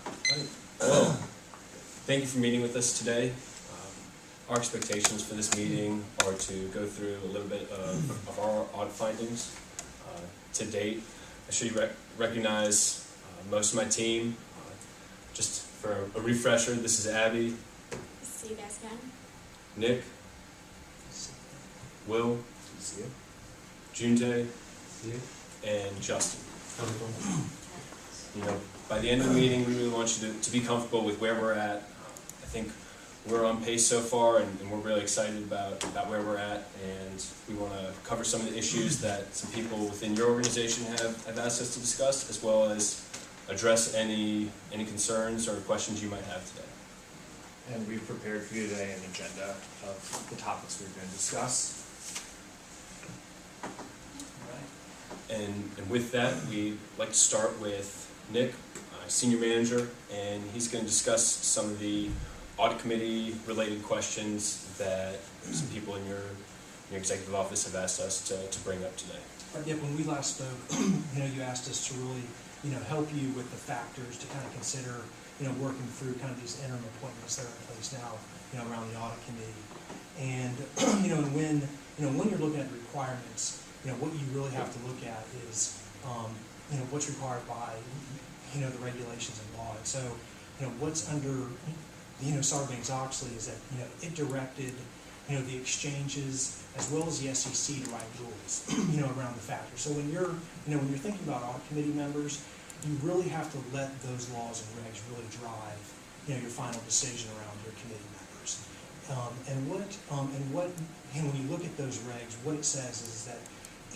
Right. Well, thank you for meeting with us today. Our expectations for this meeting are to go through a little bit of our audit findings. To date, I should recognize most of my team. Just for a refresher, this is Abby. See you guys again. Nick. Will. Junte. And Justin. You know, by the end of the meeting, we really want you to be comfortable with where we're at. I think we're on pace so far, and we're really excited about where we're at, and we want to cover some of the issues that some people within your organization have asked us to discuss, as well as address any concerns or questions you might have today. And we've prepared for you today an agenda of the topics we're going to discuss. And with that, we'd like to start with Nick, Senior Manager, and he's going to discuss some of the audit committee related questions that some people in your executive office have asked us to bring up today. Yeah, when we last spoke, you asked us to really, help you with the factors to kind of consider, working through kind of these interim appointments that are in place now, around the audit committee. And, when you're looking at the requirements, what you really have to look at is, what's required by, the regulations and law. And so, what's under, Sarbanes-Oxley is that, it directed, the exchanges as well as the SEC to write rules, around the factors. So when you're thinking about audit committee members, you really have to let those laws and regs really drive, your final decision around your committee members. When you look at those regs, what it says is that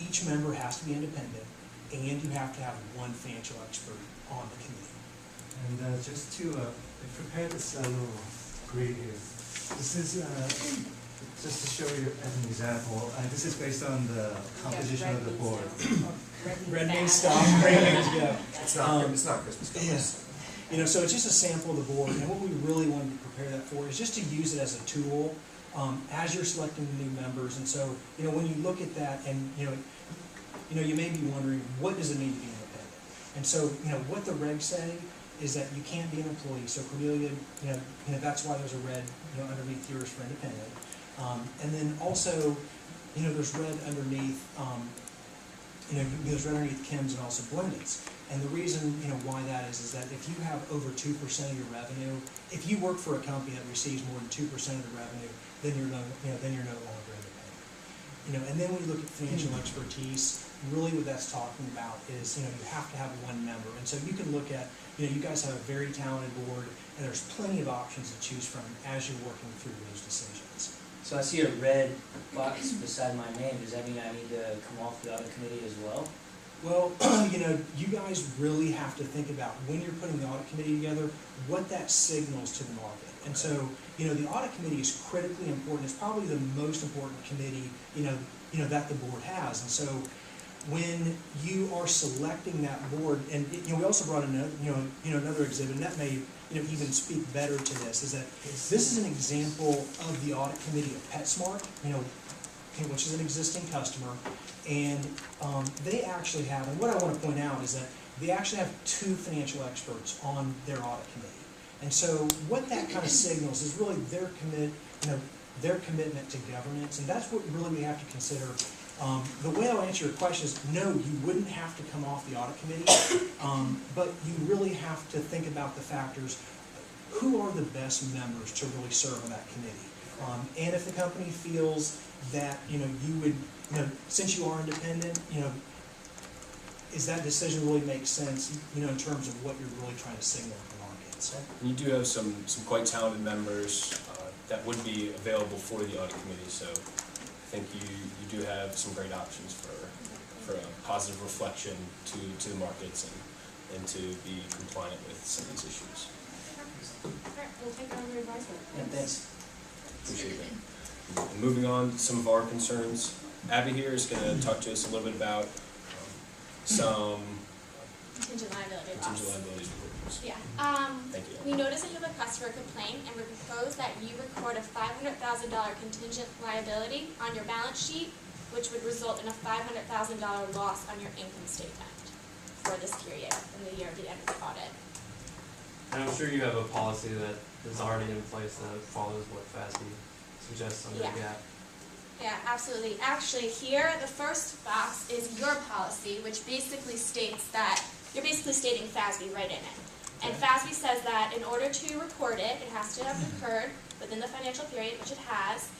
each member has to be independent, and you have to have one financial expert on the committee. And just to prepare this little grid here, this is just to show you as an example. This is based on the composition of the board. Red means stop, green means go. It's not Christmas colors. Yeah. So it's just a sample of the board, and what we really wanted to prepare that for is just to use it as a tool as you're selecting the new members. And so, when you look at that, and you may be wondering, what does it mean to be independent? And so, what the regs say is that you can't be an employee. So Cornelia, that's why there's a red, underneath yours for independent. And then also, there's red underneath, there's red underneath Kim's and also Glenda's. And the reason, why that is that if you have over 2% of your revenue, if you work for a company that receives more than 2% of the revenue, then you're no longer independent. And then when you look at financial expertise, really what that's talking about is, you have to have one member. And so you can look at, you guys have a very talented board, and there's plenty of options to choose from as you're working through those decisions. So I see a red box beside my name. Does that mean I need to come off the audit committee as well? Well, you guys really have to think about, when you're putting the audit committee together, what that signals to the market. And so, the audit committee is critically important. It's probably the most important committee, that the board has. And so, when you are selecting that board, and we also brought in another exhibit, and that may even speak better to this, is that this is an example of the audit committee of PetSmart, which is an existing customer, and they actually have, and what I want to point out is that they actually have 2 financial experts on their audit committee. And so what that kind of signals is really their commitment to governance, and that's what really we have to consider. The way I'll answer your question is, no, you wouldn't have to come off the audit committee, but you really have to think about the factors. Who are the best members to really serve on that committee? And if the company feels that, you would, since you are independent, is that decision really make sense, in terms of what you're really trying to signal to the market? So, You do have some quite talented members that would be available for the audit committee, so I think you do have some great options for a positive reflection to the markets and to be compliant with some of these issues. All right, we'll take on your advisement. Yeah, thanks. Appreciate that. And moving on to some of our concerns, Abby here is going to talk to us a little bit about some Contingent liability loss. contingent liabilities reports. Yeah. Thank you. We noticed that you have a customer complaint, and we propose that you record a $500,000 contingent liability on your balance sheet, which would result in a $500,000 loss on your income statement for this period in the year of the end of the audit. And I'm sure you have a policy that is already in place that follows what FASB suggests under Yeah. GAAP. Yeah, absolutely. Actually, here, the first box is your policy, which basically states that, you're basically stating FASB right in it. And FASB says that in order to record it, it has to have occurred within the financial period, which it has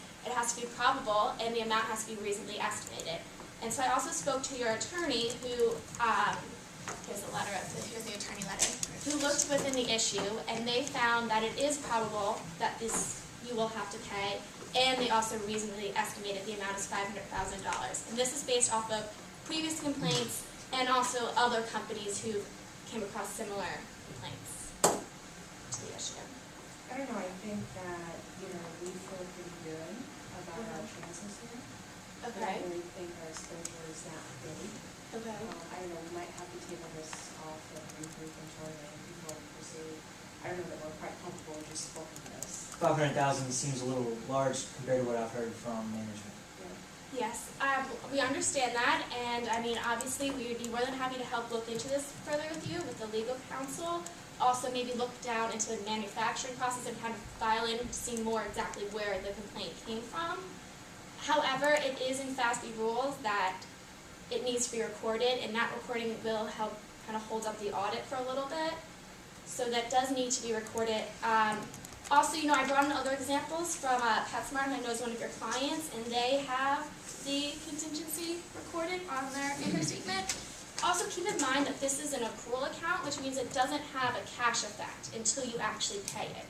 to be probable, and the amount has to be reasonably estimated. And so I also spoke to your attorney who, here's the attorney letter, who looked within the issue, and they found that it is probable that you will have to pay, and they also reasonably estimated the amount is $500,000. And this is based off of previous complaints and also other companies who came across similar complaints to the issue. I don't know, I think that, we feel pretty good about our chances here. I Okay, don't really think our exposure is that big. okay. I don't know, we might have to table this off and regroup internally before we proceed. I don't know that we're quite comfortable with just spoken this. 500,000 seems a little large compared to what I've heard from management. Yes, we understand that, and I mean, obviously, we would be more than happy to help look into this further with you, with the legal counsel. Also, maybe look down into the manufacturing process and kind of file in, see more exactly where the complaint came from. However, it is in FASB rules that it needs to be recorded, and that recording will help kind of hold up the audit for a little bit. So that does need to be recorded. Also, I brought in other examples from PetSmart, and I know is one of your clients, and they have the contingency recorded on their income statement. Also, keep in mind that this is an accrual account, which means it doesn't have a cash effect until you actually pay it.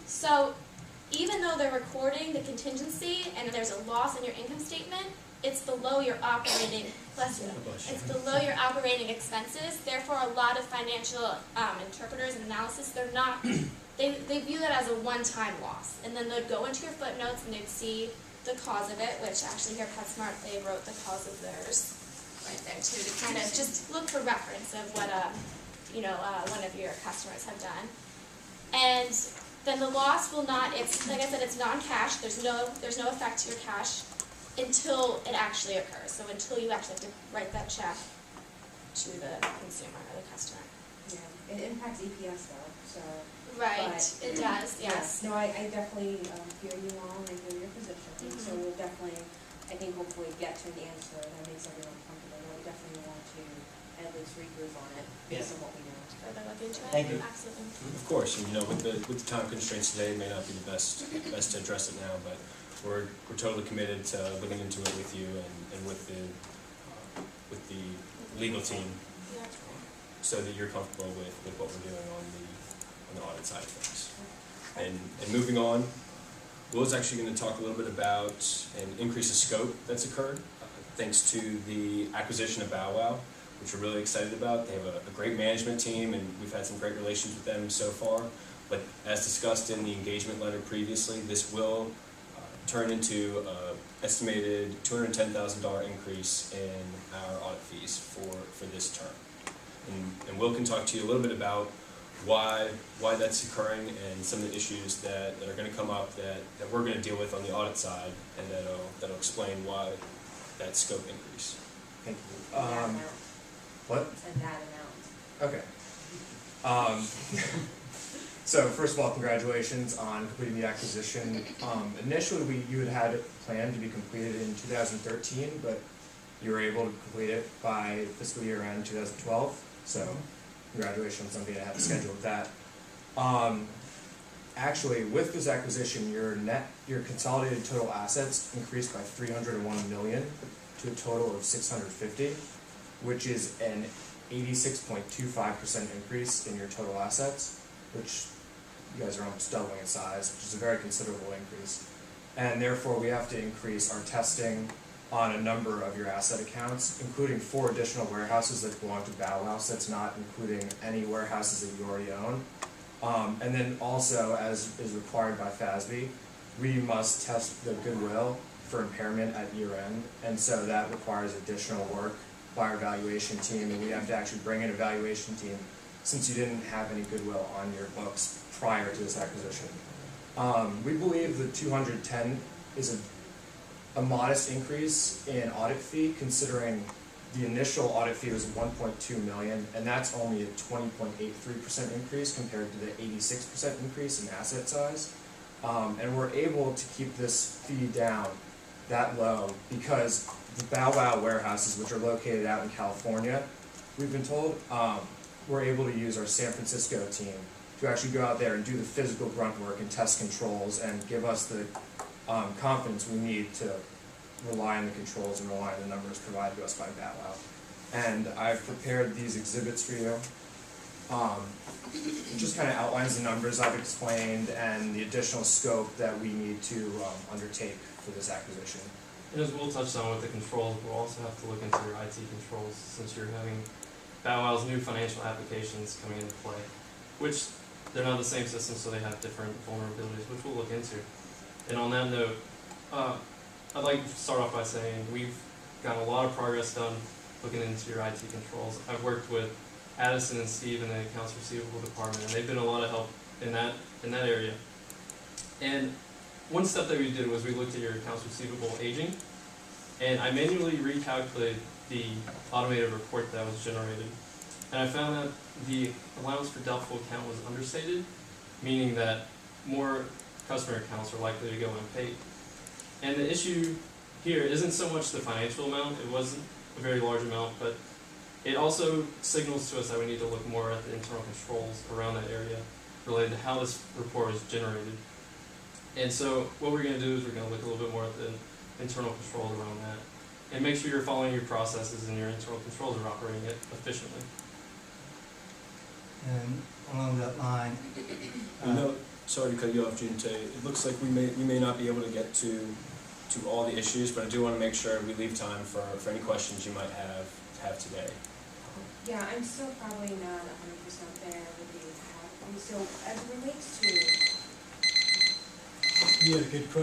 So, even though they're recording the contingency and there's a loss in your income statement, it's below your operating, it's below your operating expenses. Therefore, a lot of financial interpreters and analysis, they view that as a one-time loss. And then they'd go into your footnotes and they'd see the cause of it, which actually here PetSmart, they wrote the cause of theirs right there too, to kind of just look for reference of what one of your customers have done. And then the loss will not, it's like I said, it's non-cash, there's no effect to your cash until it actually occurs. So until you actually have to write that check to the consumer or the customer. Yeah, it impacts EPS though, so. Right, But- it does, yes. No, I definitely hear you all and I hear your position, so Mhm. we'll definitely, I think hopefully get to an answer that makes everyone comfortable. We definitely want to at least regroup on it based on what we know. Further look into it? Thank you. Absolutely. Of course, and with the time constraints today, it may not be the best to address it now, but we're totally committed to looking into it with you and with the legal team, Yeah. so that you're comfortable with what we're doing on the audit side of things. And moving on, Will's actually going to talk a little bit about an increase of scope that's occurred thanks to the acquisition of Bow Wow, which we're really excited about. They have a great management team, and we've had some great relations with them so far. But as discussed in the engagement letter previously, this will turn into an estimated $210,000 increase in our audit fees for this term. And Will can talk to you a little bit about why that's occurring and some of the issues that are going to come up that we're going to deal with on the audit side, and that'll explain why that scope increase. Thank you. That amount, What? and that amount. Okay. So first of all, congratulations on completing the acquisition. Initially, you had planned to be completed in 2013, but you were able to complete it by fiscal year end 2012. So congratulations on being ahead of schedule with that. Actually, with this acquisition, your consolidated total assets increased by $301 million to a total of $650, which is an 86.25% increase in your total assets, which you guys are almost doubling in size, which is a very considerable increase. And therefore, we have to increase our testing on a number of your asset accounts, including 4 additional warehouses that belong to Bow Wow. That's not including any warehouses that you already own. And then also, as is required by FASB, we must test the goodwill for impairment at year end, and so that requires additional work by our valuation team, and we have to actually bring in a valuation team since you didn't have any goodwill on your books prior to this acquisition. We believe the 210 is a modest increase in audit fee, considering the initial audit fee was 1.2 million, and that's only a 20.83% increase compared to the 86% increase in asset size. And we're able to keep this fee down that low because the Bow Wow warehouses, which are located out in California, we've been told, we're able to use our San Francisco team to actually go out there and do the physical grunt work and test controls and give us the confidence we need to rely on the controls and rely on the numbers provided to us by Bow Wow. And I've prepared these exhibits for you. It just kind of outlines the numbers I've explained and the additional scope that we need to undertake for this acquisition. And as Will touched on with the controls, we'll also have to look into your IT controls since you're having Bow Wow's new financial applications coming into play, which they're not the same system, so they have different vulnerabilities, which we'll look into. And on that note, I'd like to start off by saying we've got a lot of progress done looking into your IT controls. I've worked with Addison and Steve in the accounts receivable department, and they've been a lot of help in that area. And one step that we did was we looked at your accounts receivable aging, and I manually recalculated the automated report that was generated. And I found that the allowance for doubtful account was understated, meaning that more customer accounts are likely to go unpaid. And the issue here isn't so much the financial amount, it wasn't a very large amount, but it also signals to us that we need to look more at the internal controls around that area related to how this report was generated. And so what we're going to do is we're going to look a little bit more at the internal controls around that and make sure you're following your processes and your internal controls are operating it efficiently. And along that line, Sorry to cut you off, Gene. It looks like we may not be able to get to all the issues, but I do want to make sure we leave time for any questions you might have today. Yeah, I'm still probably not 100% there with the, so as it relates to You had a good question.